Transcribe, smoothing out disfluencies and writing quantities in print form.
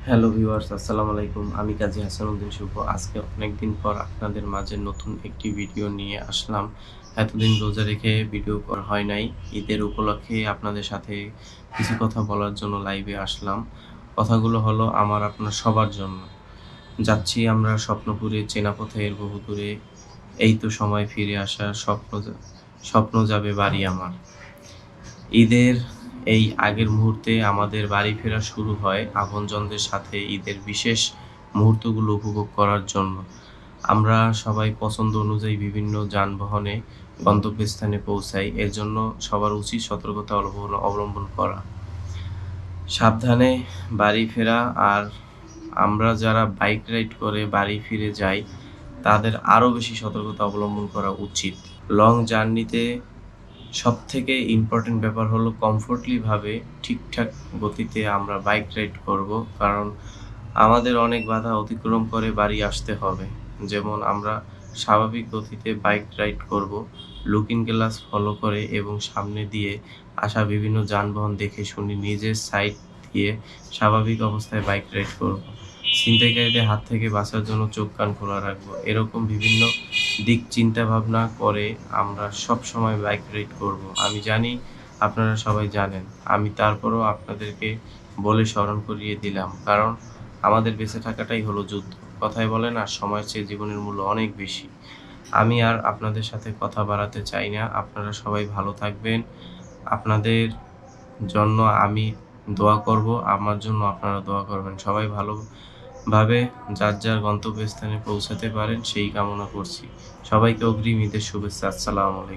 Hello viewers, আসসালামু আলাইকুম। আমি কাজী হাসানুদ্দিন শুভ। আজকে অনেকদিন পর আপনাদের মাঝে নতুন একটি ভিডিও নিয়ে আসলাম। এতদিন রোজা রেখে ভিডিও করা হয় নাই। ঈদের উপলক্ষে আপনাদের সাথে কিছু কথা বলার জন্য লাইভে আসলাম। কথাগুলো হলো আমার আপনার সবার জন্য। যাচ্ছি আমরা স্বপ্নপুরে, চেনা পথের বহুদূরে, এই তো সময় ফিরে আসার স্বপ্ন যাবে বাড়ি আমার। ঈদের এই আগের মুহূর্তে আমাদের বাড়ি ফেরা শুরু হয় আপনজনদের সাথে ঈদের বিশেষ মুহূর্তগুলো উপভোগ করার জন্য। আমরা সবাই পছন্দ অনুযায়ী বিভিন্ন যানবাহনে গন্তব্যস্থানে পৌঁছাই। এর জন্য সবার উচিত সতর্কতা অবলম্বন করা, সাবধানে বাড়ি ফেরা। আর আমরা যারা বাইক রাইড করে বাড়ি ফিরে যাই তাদের আরও বেশি সতর্কতা অবলম্বন করা উচিত। লং জার্নিতে সবথেকে ইম্পর্টেন্ট ব্যাপার হলো কমফোর্টলিভাবে ঠিকঠাক গতিতে আমরা বাইক রাইড করব, কারণ আমাদের অনেক বাধা অতিক্রম করে বাড়ি আসতে হবে। যেমন আমরা স্বাভাবিক গতিতে বাইক রাইড করব, লুকিং গ্লাস ফলো করে এবং সামনে দিয়ে আসা বিভিন্ন যানবাহন দেখে শুনে নিজের সাইড দিয়ে স্বাভাবিক অবস্থায় বাইক রাইড করব। ছিনতাইকারীদের হাত থেকে বাঁচার জন্য চোখ কান খোলা রাখবো। এরকম বিভিন্ন দিক চিন্তা ভাবনা করে আমরা সব সময় বাইক রাইড করব। আমি জানি আপনারা সবাই জানেন, আমি তারপরও আপনাদেরকে বলে স্মরণ করিয়ে দিলাম, কারণ আমাদের বেঁচে থাকাটাই হলো যুদ্ধ। কথায় বলে না, সময়ের চেয়ে জীবনের মূল্য অনেক বেশি। আমি আর আপনাদের সাথে কথা বাড়াতে চাই না। আপনারা সবাই ভালো থাকবেন। আপনাদের জন্য আমি দোয়া করব, আমার জন্য আপনারা দোয়া করবেন। সবাই ভালোভাবে যার যার গন্তব্যস্থানে পৌঁছাতে পারেন সেই কামনা করছি। সবাইকে অগ্রিম ঈদের শুভেচ্ছা। আসসালামু আলাইকুম।